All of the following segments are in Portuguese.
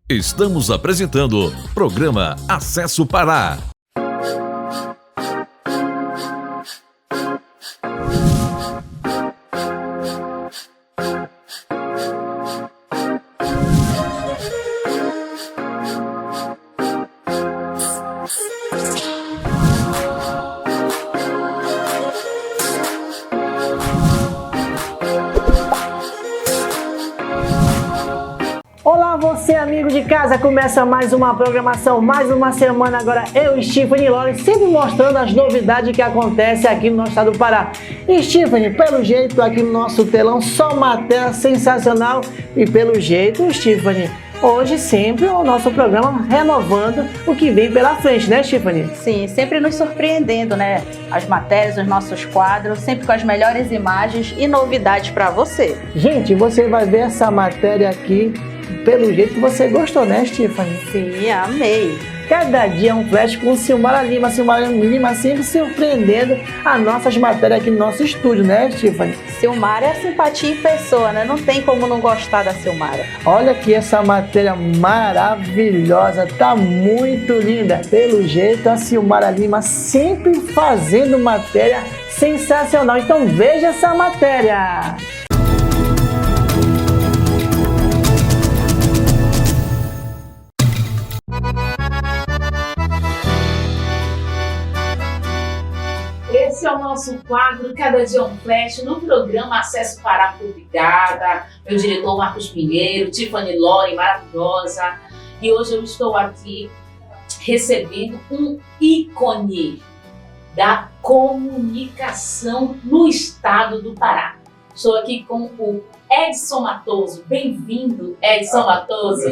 Estamos apresentando programa Acesso Pará. Olá, você amigo de casa, começa mais uma programação, mais uma semana agora, eu, Stephanie Lore, sempre mostrando as novidades que acontecem aqui no nosso estado do Pará. E Stephanie, pelo jeito aqui no nosso telão, só matéria sensacional e pelo jeito, Stephanie, hoje sempre o nosso programa renovando o que vem pela frente, né, Stephanie? Sim, sempre nos surpreendendo, né? As matérias, os nossos quadros, sempre com as melhores imagens e novidades para você. Gente, você vai ver essa matéria aqui pelo jeito que você gostou, né, Stephanie? Sim, amei. Cada dia um flash com Silmara Lima. Silmara Lima sempre surpreendendo as nossas matérias aqui no nosso estúdio, né, Stephanie? Silmara é simpatia em pessoa, né? Não tem como não gostar da Silmara. Olha aqui essa matéria maravilhosa, tá muito linda. Pelo jeito, a Silmara Lima sempre fazendo matéria sensacional. Então veja essa matéria. Esse é o nosso quadro Cada Dia um Flash, no programa Acesso Pará. Obrigada, meu diretor Marcos Pinheiro, Tiffany Lore, maravilhosa. E hoje eu estou aqui recebendo um ícone da comunicação no estado do Pará. Estou aqui com o Edson Matoso. Bem-vindo, Edson Matoso.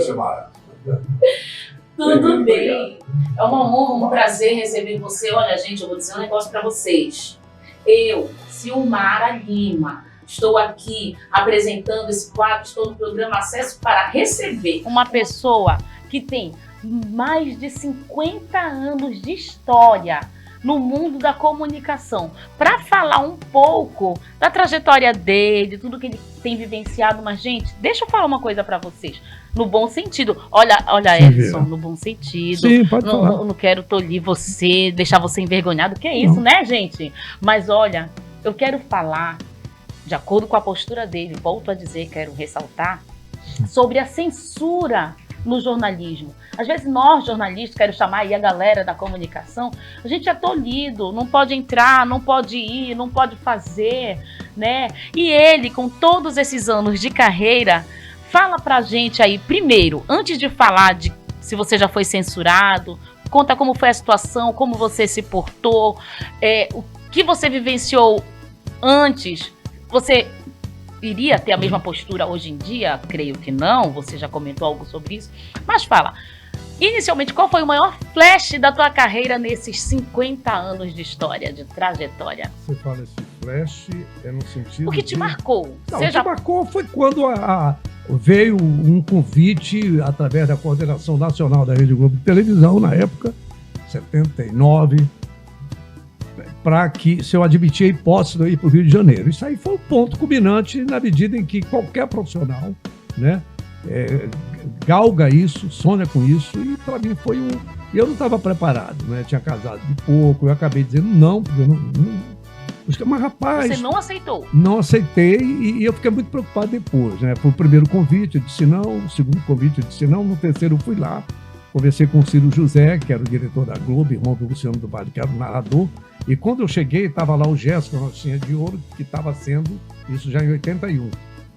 Tudo bem? É uma honra, um prazer receber você. Olha, gente, eu vou dizer um negócio para vocês. Eu, Silmara Lima, estou aqui apresentando esse quadro, estou no programa Acesso para receber uma pessoa que tem mais de 50 anos de história no mundo da comunicação, para falar um pouco da trajetória dele, tudo que ele tem vivenciado. Mas, gente, deixa eu falar uma coisa para vocês, no bom sentido. Olha, Edson, no bom sentido. Sim, pode falar. Não quero tolir você, deixar você envergonhado, que é isso, né, gente? Mas, olha, eu quero falar, de acordo com a postura dele, volto a dizer, quero ressaltar, sobre a censura no jornalismo. Às vezes nós, jornalistas, quero chamar aí a galera da comunicação, a gente é tolhido, não pode entrar, não pode ir, não pode fazer, né? E ele, com todos esses anos de carreira, fala pra gente aí, primeiro, antes de falar de se você já foi censurado, conta como foi a situação, como você se portou, o que você vivenciou antes. Você iria ter a mesma postura hoje em dia? Creio que não, você já comentou algo sobre isso. Mas fala, inicialmente, qual foi o maior flash da tua carreira nesses 50 anos de história, de trajetória? Você fala esse flash, é no sentido O que te marcou? Não, o que marcou foi quando veio um convite através da Coordenação Nacional da Rede Globo de Televisão, na época, 79, para que se eu admitia a hipótese de ir para o Rio de Janeiro. Isso aí foi um ponto culminante na medida em que qualquer profissional, né, galga isso, sonha com isso, e para mim foi um... Eu não estava preparado, né, tinha casado de pouco, eu acabei dizendo não, porque eu não... Mas rapaz... Você não aceitou? Não aceitei, e eu fiquei muito preocupado depois, né, foi o primeiro convite, eu disse não, o segundo convite, eu disse não, no terceiro eu fui lá, conversei com o Ciro José, que era o diretor da Globo, irmão do Luciano do Vale, que era o narrador. E quando eu cheguei, estava lá o Jéssica Rocinha de Ouro, que estava sendo, isso já em 81,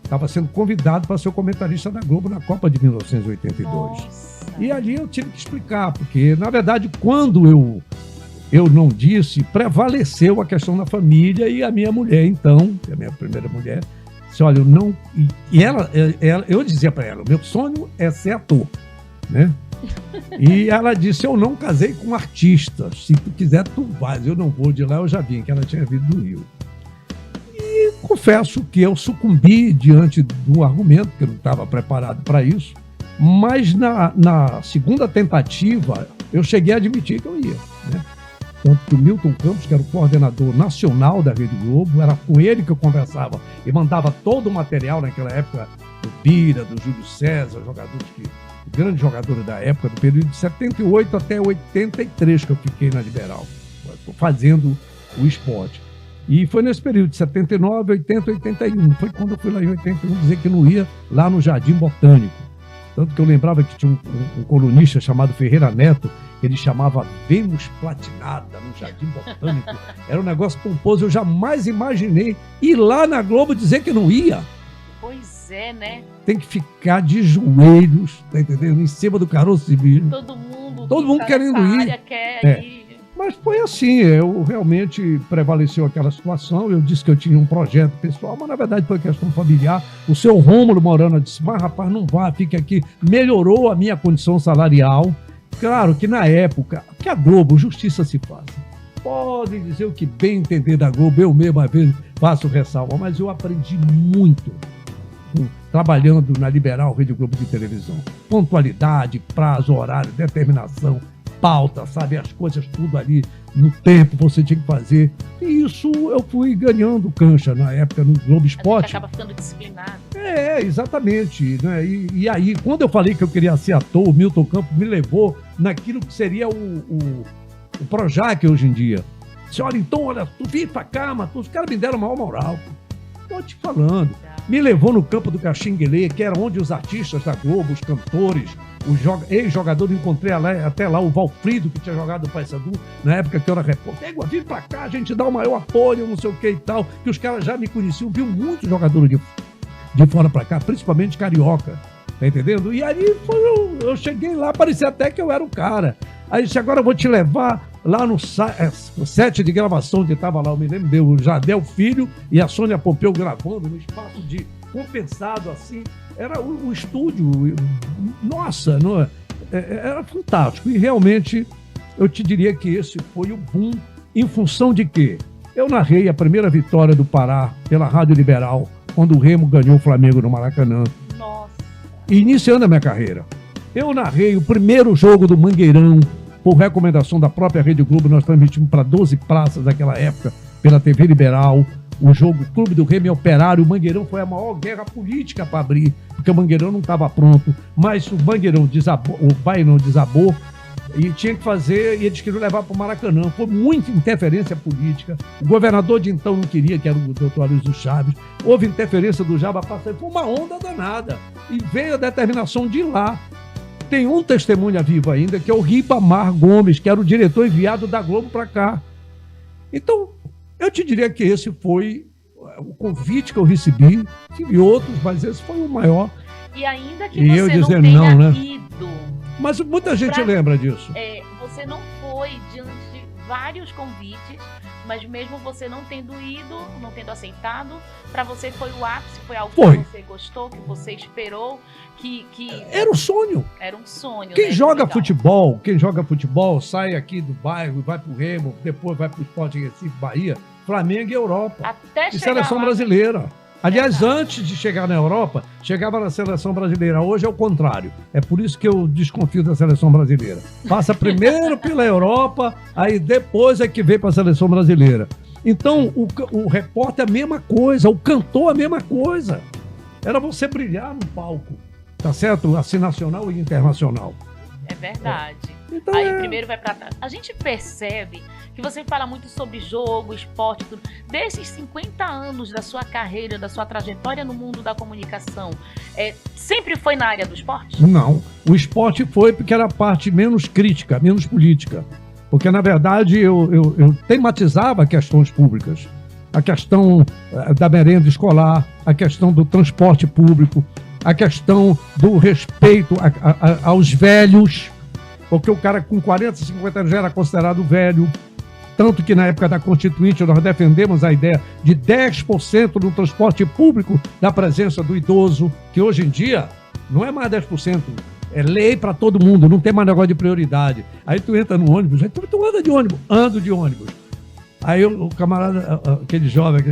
estava sendo convidado para ser o comentarista da Globo na Copa de 1982. Nossa. E ali eu tive que explicar, porque, na verdade, quando eu não disse, prevaleceu a questão da família, e a minha mulher, então, a minha primeira mulher, disse, olha, eu não... E eu dizia para ela, o meu sonho é ser ator, né? E ela disse, eu não casei com um artista, se tu quiser tu vais, eu não vou. De lá eu já vim, que ela tinha vindo do Rio. E confesso que eu sucumbi diante do argumento, que eu não estava preparado para isso, mas na segunda tentativa eu cheguei a admitir que eu ia, né? Tanto que o Milton Campos, que era o coordenador nacional da Rede Globo, era com ele que eu conversava e mandava todo o material naquela época, do Bira, do Júlio César, jogadores que grandes jogadores da época, do período de 78 até 83 que eu fiquei na Liberal, fazendo o esporte. E foi nesse período de 79, 80, 81. Foi quando eu fui lá em 81 dizer que não ia lá no Jardim Botânico. Tanto que eu lembrava que tinha um colunista chamado Ferreira Neto, que ele chamava Vênus Platinada no Jardim Botânico. Era um negócio pomposo, eu jamais imaginei ir lá na Globo dizer que não ia. Pois é, né? Tem que ficar de joelhos, tá entendendo? Em cima do caroço de milho. Todo mundo querendo ir. Quer ir. Mas foi assim, eu realmente prevaleceu aquela situação, eu disse que eu tinha um projeto pessoal, mas na verdade foi questão familiar. O seu Rômulo Morano disse, mas rapaz, não vá, fique aqui. Melhorou a minha condição salarial. Claro que na época, que a Globo, justiça se faz. Podem dizer o que bem entender da Globo, eu mesmo às vezes faço ressalva, mas eu aprendi muito trabalhando na Liberal Rede Globo de televisão. Pontualidade, prazo, horário, determinação, pauta, sabe? As coisas tudo ali no tempo você tinha que fazer. E isso eu fui ganhando cancha na época no Globo Esporte. A gente acaba ficando disciplinado. Exatamente. Né? E aí, quando eu falei que eu queria ser ator, o Milton Campos me levou naquilo que seria o Projac hoje em dia. Disse, olha, então, olha, tu vem pra cá, mas os caras me deram maior moral. Tô te falando. Me levou no campo do Caxinguelê, que era onde os artistas da Globo, os cantores, os ex-jogadores, encontrei até lá o Valfrido, que tinha jogado no Paysandu, na época que eu era repórter. Vem pra cá, a gente dá o maior apoio, não sei o que e tal, que os caras já me conheciam, viu muitos jogadores de fora pra cá, principalmente carioca, tá entendendo? E aí eu cheguei lá, parecia até que eu era o cara. Aí disse, agora eu vou te levar lá no set de gravação onde estava lá, eu me lembro, o Jadel Filho e a Sônia Pompeu gravando no espaço de compensado, assim, era o estúdio, nossa, era fantástico. E realmente, eu te diria que esse foi o boom, em função de quê? Eu narrei a primeira vitória do Pará pela Rádio Liberal, quando o Remo ganhou o Flamengo no Maracanã. Nossa. Iniciando a minha carreira. Eu narrei o primeiro jogo do Mangueirão, por recomendação da própria Rede Globo, nós transmitimos para 12 praças naquela época, pela TV Liberal, o jogo Clube do Remo e Operário. O Mangueirão foi a maior guerra política para abrir, porque o Mangueirão não estava pronto, mas o Mangueirão desabou, o Bairro desabou, e tinha que fazer, e eles queriam levar para o Maracanã. Foi muita interferência política. O governador de então não queria, que era o doutor Aloysio Chaves. Houve interferência do Jaba Passa, foi uma onda danada. E veio a determinação de ir lá. Tem um testemunha vivo ainda, que é o Ribamar Gomes, que era o diretor enviado da Globo para cá. Então, eu te diria que esse foi o convite que eu recebi. Tive outros, mas esse foi o maior. E ainda que e você eu não dizer tenha não, né? ido. Mas muita gente lembra disso. Você não foi diante de vários convites, mas mesmo você não tendo ido, não tendo aceitado, para você foi o ápice, foi algo que você gostou, que você esperou, que... Era um sonho. Era um sonho. Quem joga futebol, sai aqui do bairro, vai pro Remo, depois vai pro Sport Recife, Bahia, Flamengo e Europa. Até e seleção brasileira. Aliás, antes de chegar na Europa, chegava na seleção brasileira. Hoje é o contrário. É por isso que eu desconfio da seleção brasileira. Passa primeiro pela Europa, aí depois é que vem para a seleção brasileira. Então, o repórter é a mesma coisa, o cantor é a mesma coisa. Era você brilhar no palco, tá certo? Assim, nacional e internacional. É verdade. Então, aí primeiro vai pra trás. A gente percebe que você fala muito sobre jogo, esporte, tudo. Desses 50 anos da sua carreira, da sua trajetória no mundo da comunicação, sempre foi na área do esporte? Não. O esporte foi porque era a parte menos crítica, menos política. Porque, na verdade, eu tematizava questões públicas. A questão da merenda escolar, a questão do transporte público, a questão do respeito aos velhos, porque o cara com 40, 50 anos já era considerado velho. Tanto que na época da Constituinte nós defendemos a ideia de 10% no transporte público da presença do idoso, que hoje em dia não é mais 10%, é lei para todo mundo, não tem mais negócio de prioridade. Aí tu entra no ônibus, aí tu anda de ônibus, ando de ônibus. Aí o camarada, aquele jovem,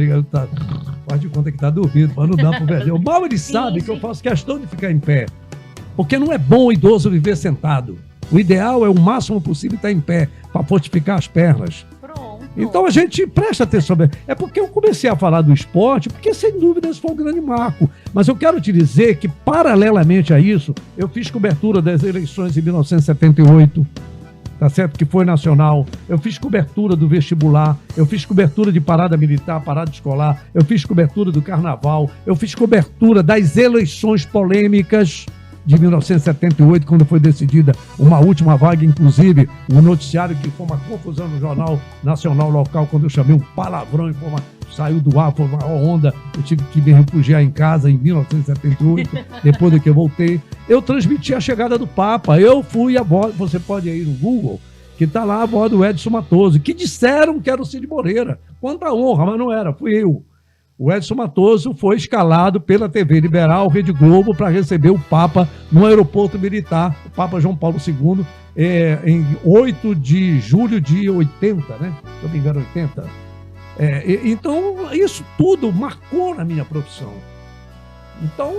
faz de conta que tá dormindo, mas não dá pro velho. Mal ele sabe que eu faço questão de ficar em pé, porque não é bom o idoso viver sentado. O ideal é o máximo possível estar em pé, para fortificar as pernas. Pronto. Então a gente presta atenção. É porque eu comecei a falar do esporte, porque sem dúvida esse foi um grande marco. Mas eu quero te dizer que, paralelamente a isso, eu fiz cobertura das eleições de 1978, tá certo? Que foi nacional. Eu fiz cobertura do vestibular, eu fiz cobertura de parada militar, parada escolar, eu fiz cobertura do carnaval, eu fiz cobertura das eleições polêmicas de 1978, quando foi decidida uma última vaga, inclusive um noticiário que foi uma confusão no Jornal Nacional Local, quando eu chamei um palavrão e saiu do ar, foi uma onda, eu tive que me refugiar em casa em 1978, depois de que eu voltei. Eu transmiti a chegada do Papa, eu fui a voz, você pode ir no Google, que está lá a voz do Edson Matoso, que disseram que era o Cid Moreira. Quanta honra, mas não era, fui eu. O Edson Matoso foi escalado pela TV Liberal, Rede Globo, para receber o Papa no aeroporto militar, o Papa João Paulo II, em 8 de julho de 80, né? Se eu me engano, 80. Então, isso tudo marcou na minha profissão. Então,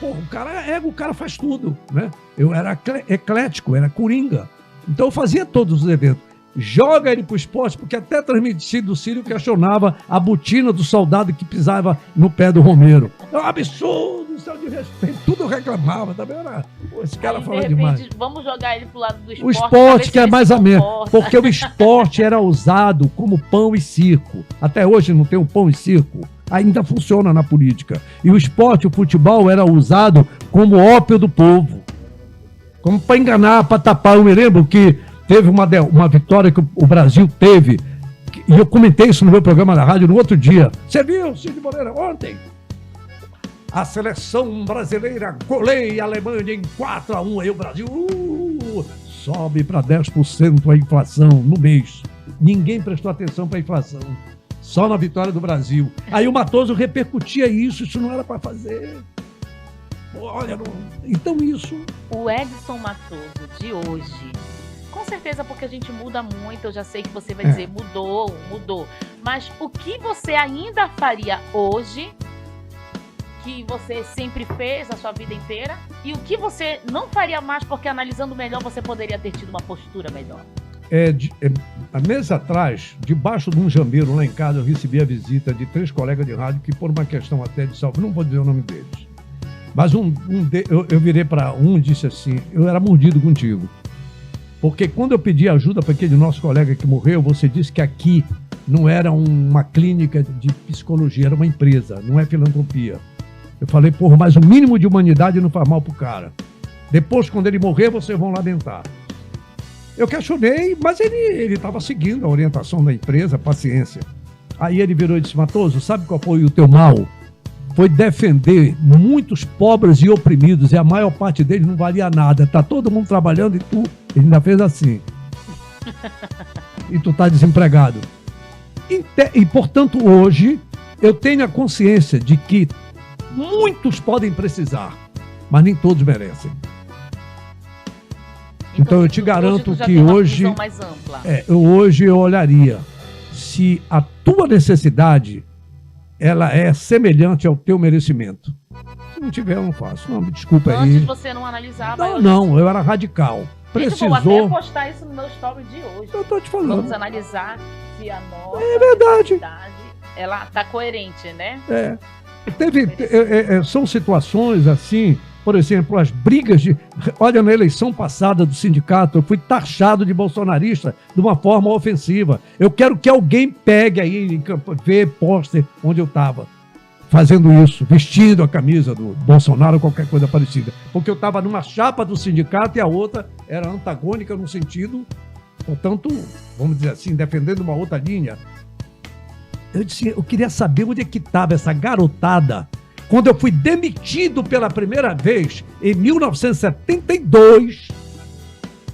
o cara faz tudo, né? Eu era eclético, era coringa. Então, eu fazia todos os eventos. Joga ele pro esporte, porque até transmitido o Círio questionava a botina do soldado que pisava no pé do Romero. É um absurdo, isso é de respeito. Tudo eu reclamava, também era. Esse cara aí, fala de repente, demais. Vamos jogar ele pro lado do esporte. O esporte que é mais a menos, porque o esporte era usado como pão e circo. Até hoje não tem o pão e circo. Ainda funciona na política. E o esporte, o futebol, era usado como ópio do povo. Como para enganar, para tapar. Eu me lembro que teve uma vitória que o Brasil teve, e eu comentei isso no meu programa na rádio no outro dia. Você viu, Cid Moreira, ontem? A seleção brasileira goleia a Alemanha em 4-1, aí o Brasil sobe para 10% a inflação no mês. Ninguém prestou atenção para a inflação, só na vitória do Brasil. Aí o Matoso repercutia isso não era para fazer. Olha, então isso... O Edson Matoso de hoje... Com certeza, porque a gente muda muito. Eu já sei que você vai dizer, mudou. Mas o que você ainda faria hoje, que você sempre fez a sua vida inteira, e o que você não faria mais, porque analisando melhor, você poderia ter tido uma postura melhor? Há meses atrás, debaixo de um jambeiro lá em casa, eu recebi a visita de 3 colegas de rádio que, por uma questão até de saúde, não vou dizer o nome deles, mas eu virei para um e disse assim: eu era mordido contigo. Porque quando eu pedi ajuda para aquele nosso colega que morreu, você disse que aqui não era uma clínica de psicologia, era uma empresa, não é filantropia. Eu falei, porra, mas o mínimo de humanidade não faz mal pro cara. Depois, quando ele morrer, vocês vão lamentar. Eu questionei, mas ele estava seguindo a orientação da empresa, paciência. Aí ele virou e disse: Matoso, sabe qual foi o teu mal? Foi defender muitos pobres e oprimidos, e a maior parte deles não valia nada. Tá todo mundo trabalhando e tu, ele ainda fez assim. E tu tá desempregado. E, portanto, hoje, eu tenho a consciência de que muitos podem precisar, mas nem todos merecem. Então eu te garanto que hoje, hoje eu olharia se a tua necessidade ela é semelhante ao teu merecimento. Se não tiver, eu não faço. Não, me desculpa aí. Antes você não analisava. Não, eu era radical. Precisou. Eu vou até postar isso no meu story de hoje. Eu tô te falando. Vamos analisar se a nossa verdade. Ela tá coerente, né? São situações assim, por exemplo, as brigas de... Olha, na eleição passada do sindicato, eu fui taxado de bolsonarista de uma forma ofensiva. Eu quero que alguém pegue aí, vê pôster onde eu estava fazendo isso, vestindo a camisa do Bolsonaro ou qualquer coisa parecida. Porque eu estava numa chapa do sindicato e a outra era antagônica no sentido, portanto, vamos dizer assim, defendendo uma outra linha. Eu queria saber onde é que estava essa garotada quando eu fui demitido pela primeira vez em 1972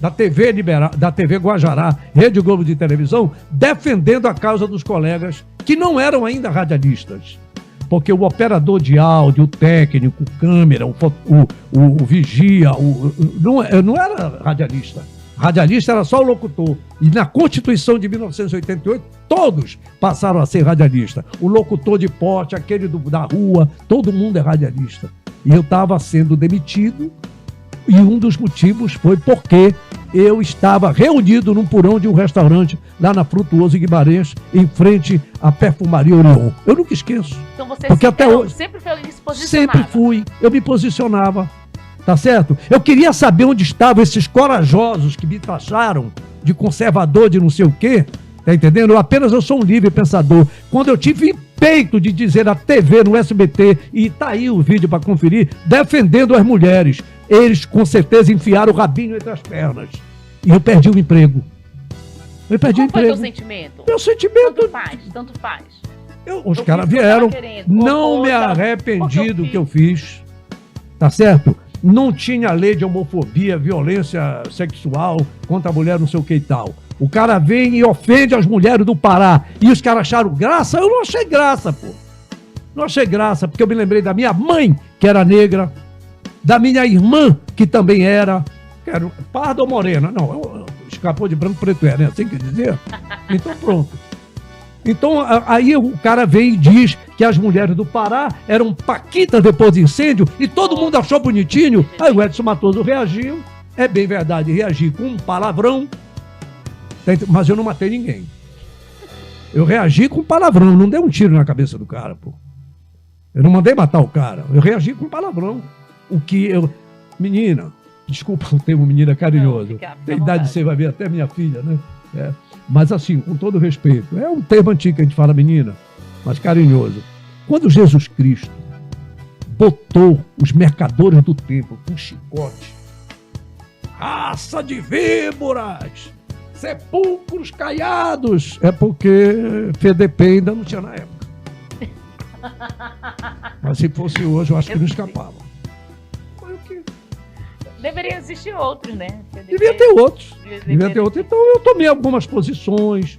da TV Liberal, da TV Guajará, Rede Globo de televisão, defendendo a causa dos colegas que não eram ainda radialistas. Porque o operador de áudio, o técnico, o câmera, o vigia, não era radialista. Radialista era só o locutor. E na Constituição de 1988, todos passaram a ser radialista. O locutor de porte, aquele da rua, todo mundo é radialista. E eu estava sendo demitido, e um dos motivos foi porque eu estava reunido num porão de um restaurante lá na Frutuoso Guimarães, em frente à Perfumaria Orion. Eu nunca esqueço. Então você Porque até hoje, sempre foi se posicionado. sempre fui, eu me posicionava, tá certo? Eu queria saber onde estavam esses corajosos que me taxaram de conservador, de não sei o quê, tá entendendo? Eu sou um livre pensador. Quando eu tive peito de dizer na TV, no SBT, e tá aí o vídeo para conferir, defendendo as mulheres, eles com certeza enfiaram o rabinho entre as pernas. E eu perdi o emprego. Eu perdi o Qual foi emprego. teu sentimento? Meu sentimento... Tanto faz. Os Eu caras fiz o que eu vieram, tava querendo. não me Poxa, arrependi do porque que eu fiz, tá certo? Não tinha lei de homofobia, violência sexual contra a mulher, não sei o que e tal. O cara vem e ofende as mulheres do Pará. E os caras acharam graça? Eu não achei graça, pô. Não achei graça, porque eu me lembrei da minha mãe, que era negra, da minha irmã, que também era parda ou morena. Não, escapou de branco, preto, né? Assim quer dizer? Então pronto. Então aí o cara vem e diz que as mulheres do Pará eram paquitas depois do incêndio e todo mundo achou bonitinho. Aí o Edson Matoso reagiu. É bem verdade, reagi com um palavrão. Mas eu não matei ninguém. Eu reagi com palavrão, não dei um tiro na cabeça do cara, pô. Eu não mandei matar o cara, eu reagi com palavrão. Menina, desculpa o termo menina carinhoso. Tem idade, você vai ver até minha filha, né? Mas assim, com todo respeito, é um termo antigo que a gente fala menina, mas carinhoso. Quando Jesus Cristo botou os mercadores do templo com chicote, raça de víboras, sepulcros caiados, é porque FDP ainda não tinha na época. Mas se fosse hoje, eu acho que não escapava. Foi o que... Deveria existir outros, né? Devia ter outros. Então eu tomei algumas posições.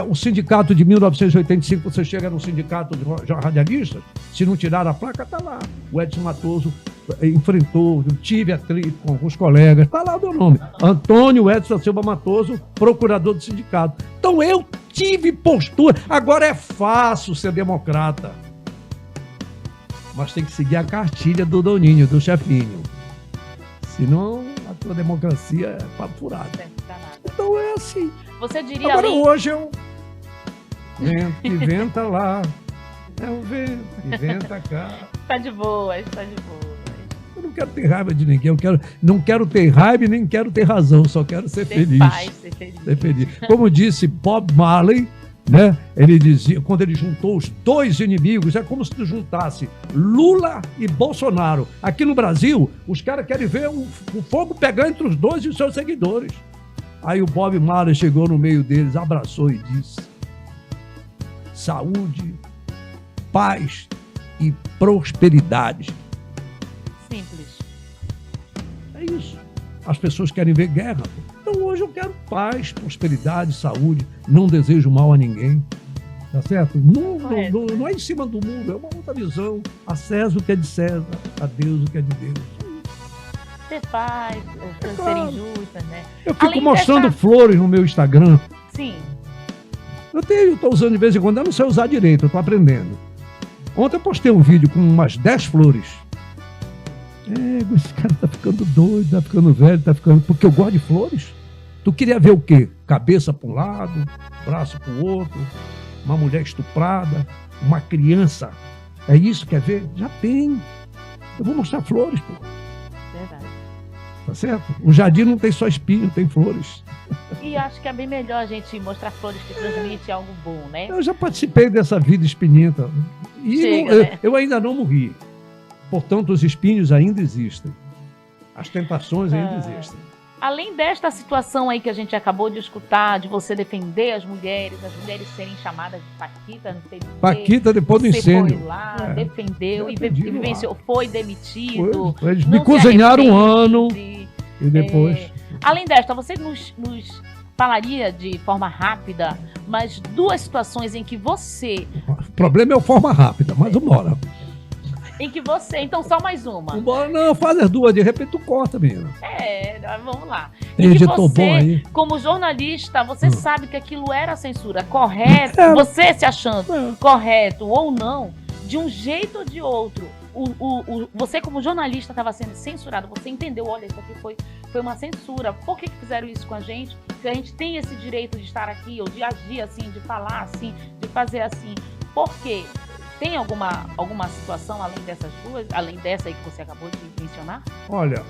O sindicato de 1985, você chega no sindicato de radialistas, se não tirar a placa, tá lá. O Edson Matoso enfrentou, eu tive atrito com alguns colegas, tá lá o meu nome. Antônio Edson Silva Matoso, procurador do sindicato. Então eu tive postura. Agora é fácil ser democrata. Mas tem que seguir a cartilha do doninho, do chefinho. Senão a tua democracia é papo furado. Então é assim. Você diria agora ali... hoje eu... Vento que venta lá. É o vento que venta cá. Tá de boa, está de boa. Eu não quero ter raiva de ninguém. Não quero ter raiva e nem quero ter razão. Só quero ser feliz. Ser feliz. Como disse Bob Marley, né? Ele dizia, quando ele juntou os dois inimigos, é como se tu juntasse Lula e Bolsonaro. Aqui no Brasil, os caras querem ver o fogo pegar entre os dois e os seus seguidores. Aí o Bob Marley chegou no meio deles, abraçou e disse: saúde, paz e prosperidade. Simples. É isso. As pessoas querem ver guerra. Então hoje eu quero paz, prosperidade, saúde. Não desejo mal a ninguém. Tá certo? Não é em cima do mundo, é uma outra visão. A César o que é de César, a Deus o que é de Deus. Ter paz, serem justas, né? Eu fico mostrando flores no meu Instagram. Sim. Eu estou usando de vez em quando, eu não sei usar direito, eu estou aprendendo. Ontem eu postei um vídeo com umas 10 flores. Esse cara tá ficando doido, tá ficando velho, tá ficando... Porque eu gosto de flores. Tu queria ver o quê? Cabeça para um lado, braço para o outro, uma mulher estuprada, uma criança. É isso que quer ver? Já tem. Eu vou mostrar flores, pô. Verdade. Tá certo? O jardim não tem só espinho, tem flores. E acho que é bem melhor a gente mostrar flores que transmitem algo bom, né? Eu já participei dessa vida espinhenta. E né? eu ainda não morri. Portanto, os espinhos ainda existem. As tentações ainda existem. Além desta situação aí que a gente acabou de escutar, de você defender as mulheres serem chamadas de Paquita, não sei dizer. Paquita depois do incêndio. Você foi lá, defendeu e vivenciou, foi demitido. Eles me cozinharam um ano e depois... Além desta, você nos falaria de forma rápida, mas 2 situações em que você... O problema é a forma rápida, mas vambora. Em que você... Então, só mais uma. Vambora, não, faz as 2, de repente tu corta, menina. Vamos lá. Tem editor bom aí. Como jornalista, você sabe que aquilo era censura, correto? Você se achando correto ou não, de um jeito ou de outro, você como jornalista estava sendo censurado, você entendeu, olha, isso aqui foi uma censura. Por que fizeram isso com a gente? Se a gente tem esse direito de estar aqui, ou de agir assim, de falar assim, de fazer assim. Por quê? Tem alguma situação além dessas duas, além dessa aí que você acabou de mencionar? Olha,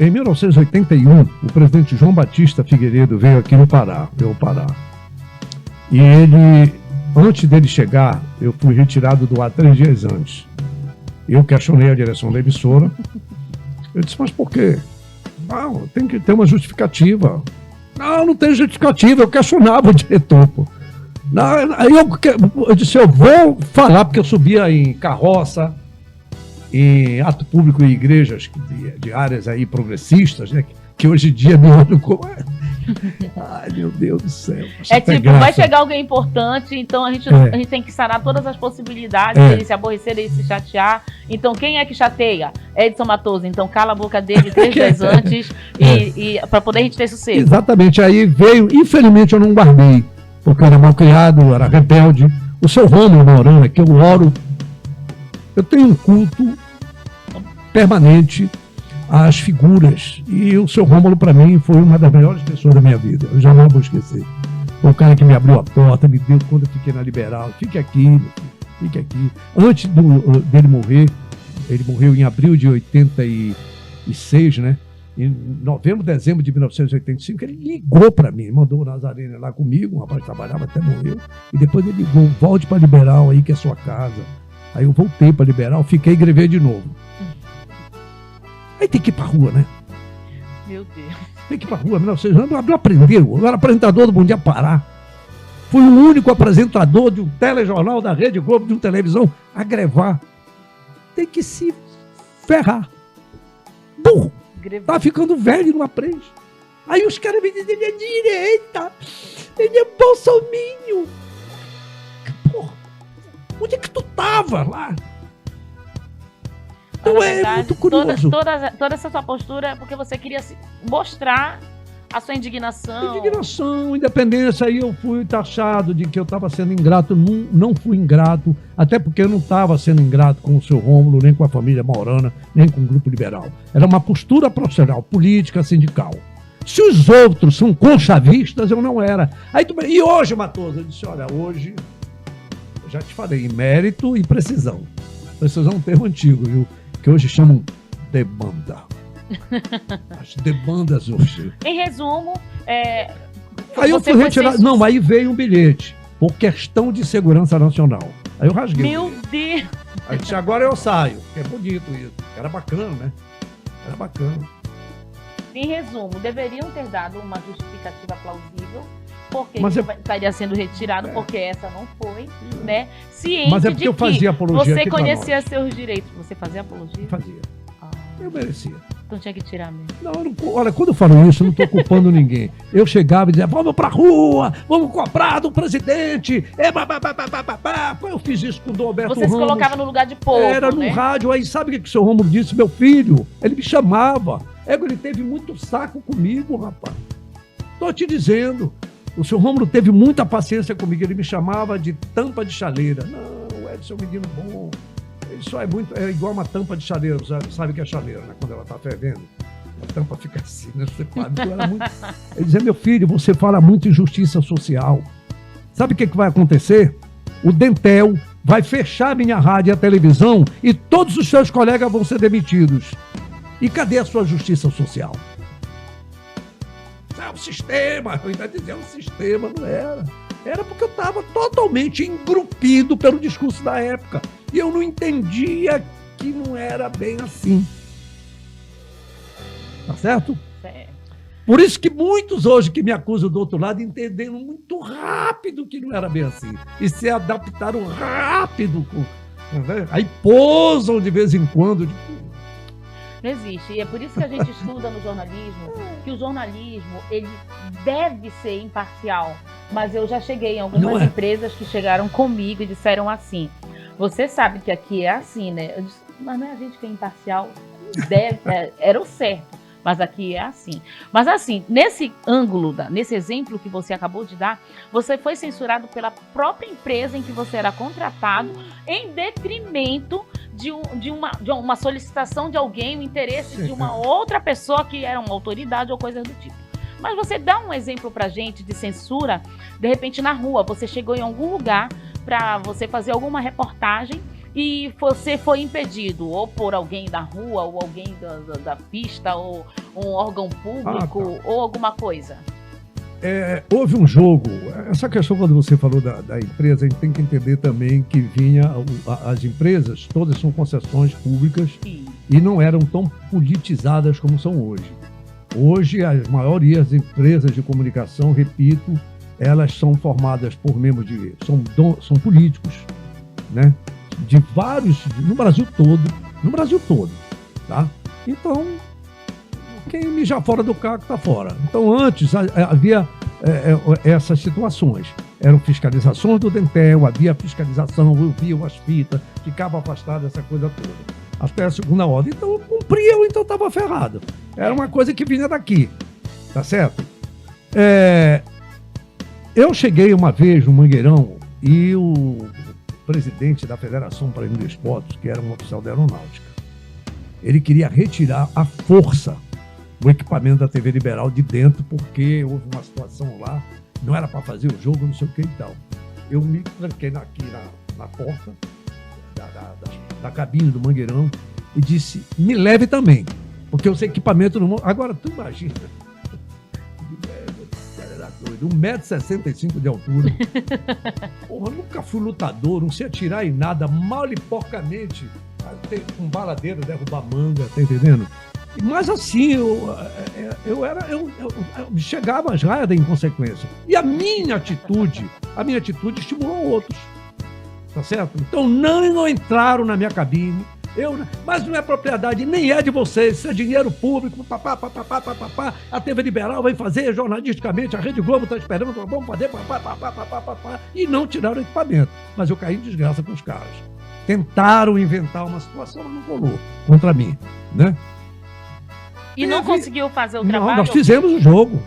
em 1981, o presidente João Batista Figueiredo veio aqui no Pará, E ele, antes dele chegar, eu fui retirado do ar 3 dias antes. Eu questionei a direção da emissora. Eu disse, mas por quê? Não, tem que ter uma justificativa. Não tem justificativa, eu questionava o diretor, pô. Aí eu disse, eu vou falar, porque eu subia em carroça, em ato público em igrejas de áreas aí progressistas, né? Que hoje em dia me olham como... Ai, meu Deus do céu. Vai chegar alguém importante, então a gente tem que sanar todas as possibilidades dele se aborrecer, dele se chatear. Então, quem é que chateia? Edson Matoso. Então, cala a boca dele 3 dias antes e para poder a gente ter sucesso. Exatamente. Aí veio, infelizmente eu não guardei, porque eu era mal criado, era rebelde. O seu Rômulo Morana, que eu oro, eu tenho um culto permanente às figuras, e o seu Rômulo para mim foi uma das melhores pessoas da minha vida, eu jamais vou esquecer. Foi o cara que me abriu a porta, me deu quando eu fiquei na Liberal, fique aqui, meu filho, fique aqui. Antes dele morrer, ele morreu em abril de 86, né? Em novembro, dezembro de 1985, ele ligou para mim, mandou o Nazareno lá comigo, um rapaz que trabalhava até morreu, e depois ele ligou, volte para Liberal aí que é sua casa. Aí eu voltei para Liberal, fiquei e grevei de novo. Aí tem que ir pra rua, né? Meu Deus. Tem que ir pra rua, 1900 anos, não aprendeu. Eu era apresentador do Bom Dia Pará. Fui o único apresentador de um telejornal da Rede Globo, de uma televisão, a grevar. Tem que se ferrar. Burro. Tá ficando velho e não aprende. Aí os caras me dizem, ele é direita, ele é bolsominion. Porra, onde é que tu tava lá? Na verdade, é muito curioso. Toda essa sua postura é porque você queria mostrar a sua indignação. Indignação, independência. Aí eu fui taxado de que eu estava sendo ingrato. Não fui ingrato, até porque eu não estava sendo ingrato com o seu Rômulo, nem com a família Morana, nem com o Grupo Liberal. Era uma postura profissional, política, sindical. Se os outros são conchavistas, eu não era. E hoje, Matoso, eu disse, olha, hoje, eu já te falei, em mérito e precisão. Precisão é um termo antigo, viu? Que hoje chamam demanda. As demandas hoje. Em resumo, aí eu fui retirar. Não, aí veio um bilhete por questão de segurança nacional. Aí eu rasguei. Meu Deus! Aí disse, agora eu saio. É bonito isso. Era bacana, né? Era bacana. Em resumo, deveriam ter dado uma justificativa plausível porque estaria sendo retirado, porque essa não foi, né? Ciente mas é porque de eu fazia apologia você conhecia seus direitos. Você fazia apologia? Fazia. Eu merecia. Então tinha que tirar mesmo. Não, olha, quando eu falo isso, eu não estou culpando ninguém. Eu chegava e dizia, vamos pra rua, vamos cobrar do presidente. Eu fiz isso com o Dom Alberto Você se colocava no lugar de povo, era no rádio, aí sabe o que o seu Rômulo disse? Meu filho, ele me chamava. Ele teve muito saco comigo, rapaz. Tô te dizendo. O seu Rômulo teve muita paciência comigo, ele me chamava de tampa de chaleira. Não, o Edson é um menino bom. Ele só é igual uma tampa de chaleira, sabe o que é chaleira, né? Quando ela tá fervendo, a tampa fica assim, né? Você fala, Ele dizia, meu filho, você fala muito em justiça social. Sabe o que vai acontecer? O Dentel vai fechar minha rádio e a televisão e todos os seus colegas vão ser demitidos. E cadê a sua justiça social? É o sistema, eu ainda dizia, o sistema não era. Era porque eu estava totalmente engrupido pelo discurso da época. E eu não entendia que não era bem assim. Tá certo? Certo. Por isso que muitos hoje que me acusam do outro lado entenderam muito rápido que não era bem assim. E se adaptaram rápido. Aí pousam de vez em quando. Não existe. E é por isso que a gente estuda no jornalismo, que o jornalismo, ele deve ser imparcial. Mas eu já cheguei em algumas empresas que chegaram comigo e disseram assim, você sabe que aqui é assim, né? Eu disse, mas não é a gente que é imparcial. Era o certo, mas aqui é assim. Mas assim, nesse ângulo, nesse exemplo que você acabou de dar, você foi censurado pela própria empresa em que você era contratado, em detrimento de uma solicitação de alguém, o interesse de uma outra pessoa que era uma autoridade ou coisa do tipo. Mas você dá um exemplo pra gente de censura, de repente na rua, você chegou em algum lugar para você fazer alguma reportagem e você foi impedido, ou por alguém da rua, ou alguém da pista, ou um órgão público, ou alguma coisa. Houve um jogo, essa questão quando você falou da empresa, a gente tem que entender também que as empresas, todas são concessões públicas. Sim. E não eram tão politizadas como são hoje. Hoje, a maioria das empresas de comunicação, repito, elas são formadas por membros são políticos, né? De vários, no Brasil todo, tá? Então, quem mijar fora do carro está fora. Então, antes havia essas situações. Eram fiscalizações do Dentel, havia fiscalização, ouviam as fitas, ficava afastado dessa coisa toda. Até a segunda ordem. Então, cumpriam, então estava ferrado. Era uma coisa que vinha daqui, tá certo? Eu cheguei uma vez no Mangueirão e o presidente da Federação Paraibana de Esportes, que era um oficial da aeronáutica, ele queria retirar à força o equipamento da TV Liberal de dentro, porque houve uma situação lá, não era para fazer o jogo, não sei o que e tal. Eu me tranquei aqui na porta da cabine do Mangueirão e disse, me leve também, porque os equipamentos não... Agora, tu imagina, 1,65 m de altura. Porra, nunca fui lutador, não sei atirar em nada, mal e porcamente, com baladeira, derrubar manga, tá entendendo? Mas assim, eu chegava às raias da inconsequência. E a minha atitude estimulou outros. Tá certo? Então não entraram na minha cabine. Mas não é propriedade, nem é de vocês, isso é dinheiro público, a TV Liberal vai fazer jornalisticamente, a Rede Globo está esperando, vamos fazer, e não tiraram o equipamento. Mas eu caí em desgraça com os caras. Tentaram inventar uma situação, mas não rolou contra mim, né? E não conseguiu fazer o trabalho? Não, nós fizemos o jogo.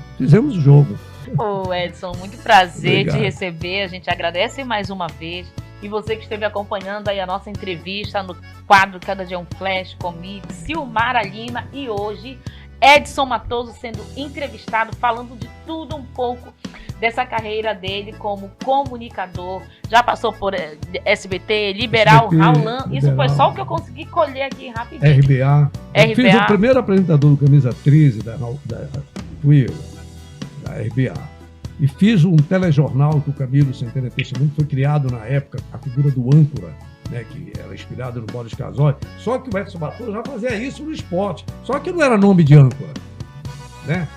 Ô, Edson, muito prazer Obrigado. Te receber, a gente agradece mais uma vez. E você que esteve acompanhando aí a nossa entrevista no quadro Cada Dia um Flash comigo, Silmara Lima, e hoje Edson Matoso sendo entrevistado, falando de tudo um pouco dessa carreira dele como comunicador. Já passou por SBT, Liberal, Raulan. Isso foi só o que eu consegui colher aqui rapidinho. RBA. Eu fiz o primeiro apresentador do Camisa 13 da RBA. E fiz um telejornal que o Camilo Centeno Testemunho foi criado na época, a figura do âncora, né, que era inspirado no Boris Casoy. Só que o Edson Matoso já fazia isso no esporte. Só que não era nome de âncora, né?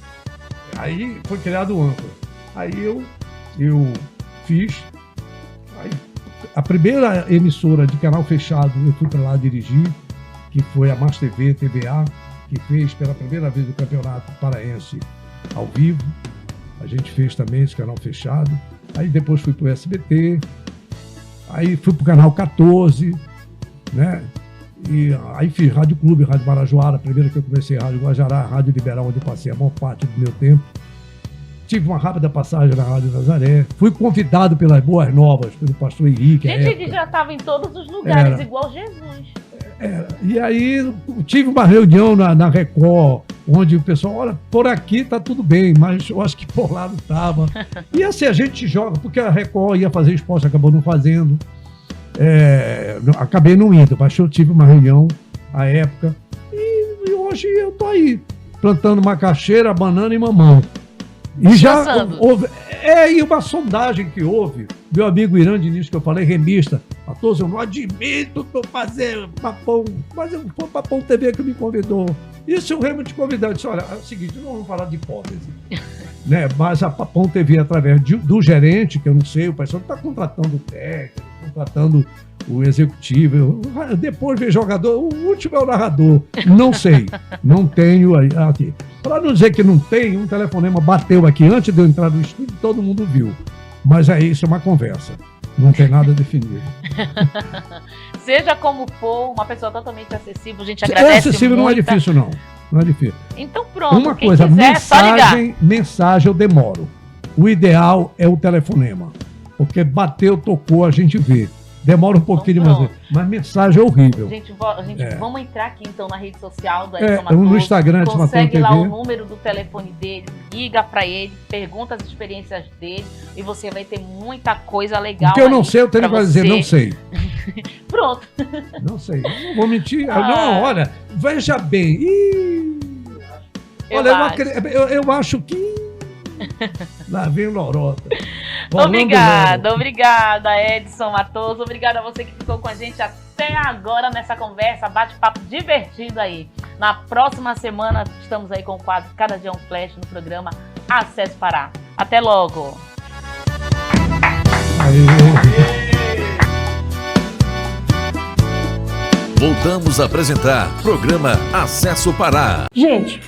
Aí foi criado o âncora. Aí eu fiz. Aí, a primeira emissora de canal fechado eu fui para lá dirigir, que foi a Mais TV, TVA, que fez pela primeira vez o Campeonato Paraense ao vivo. A gente fez também esse canal fechado. Aí depois fui para o SBT. Aí fui para o canal 14, né? E aí fiz Rádio Clube, Rádio Marajoara. A primeira que eu comecei, Rádio Guajará, Rádio Liberal, onde eu passei a maior parte do meu tempo. Tive uma rápida passagem na Rádio Nazaré. Fui convidado pelas Boas Novas, pelo pastor Henrique. Gente que já estava em todos os lugares, igual Jesus. E aí tive uma reunião na Record, onde o pessoal, olha, por aqui tá tudo bem, mas eu acho que por lá não tava. E assim, a gente joga, porque a Record ia fazer esporte, acabou não fazendo. Acabei não indo, mas eu tive uma reunião à época. E hoje eu tô aí, plantando macaxeira, banana e mamão. E já houve, e uma sondagem que houve, meu amigo Irã Diniz, que eu falei, remista, Matoso, eu não admito fazer Papão, mas foi Papão TV que me convidou. E se o Remo te convidar, eu disse, olha, é o seguinte, não vamos falar de hipótese, né? Mas a Papão TV, através do gerente, que eu não sei, o pessoal está contratando o técnico, contratando o executivo, depois vem jogador, o último é o narrador, não sei, não tenho aqui. Para não dizer que não tem, um telefonema bateu aqui antes de eu entrar no estúdio, todo mundo viu. Mas isso é uma conversa, não tem nada definido. Seja como for, uma pessoa totalmente acessível, a gente agradece acessível muito. Não é difícil, não. Não é difícil. Então pronto, uma coisa, quiser, mensagem eu demoro. O ideal é o telefonema, porque bateu, tocou, a gente vê. Demora um pouquinho, Então, pronto. mas mensagem é horrível. Gente, vamos entrar aqui então na rede social do É, Edson Matoso. no Instagram, Edson Matoso consegue lá TV. o número do telefone dele, liga pra ele, pergunta as experiências dele e você vai ter muita coisa legal. O que eu não ali sei, eu tenho que pra dizer, você. não sei. Pronto. Não sei. Eu não vou mentir. Ah. Não, olha, veja bem. Olha, eu acho que. Lá vem o Lorota. Obrigada, Edson Matoso. Obrigada a você que ficou com a gente até agora nessa conversa, bate-papo divertido aí. Na próxima semana estamos aí com o quadro Cada Dia um Flash no programa Acesso Pará. Até logo. Voltamos a apresentar programa Acesso Pará. Gente,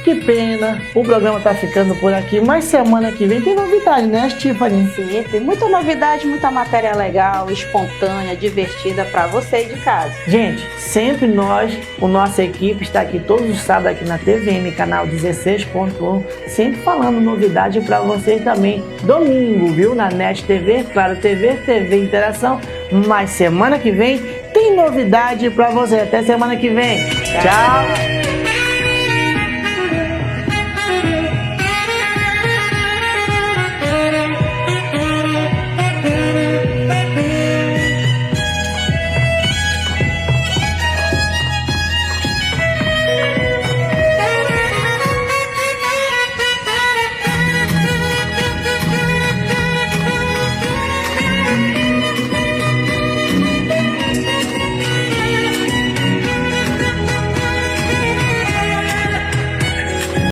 que pena, o programa tá ficando por aqui, mas semana que vem tem novidade, né, Tiffany? Sim, tem muita novidade, muita matéria legal, espontânea, divertida para você aí de casa. Gente, sempre nós, a nossa equipe está aqui todos os sábados aqui na TVM, canal 16.1, sempre falando novidade para vocês também. Domingo, viu? Na NET TV, Claro TV, TV Interação, mas semana que vem tem novidade para você. Até semana que vem. Tchau.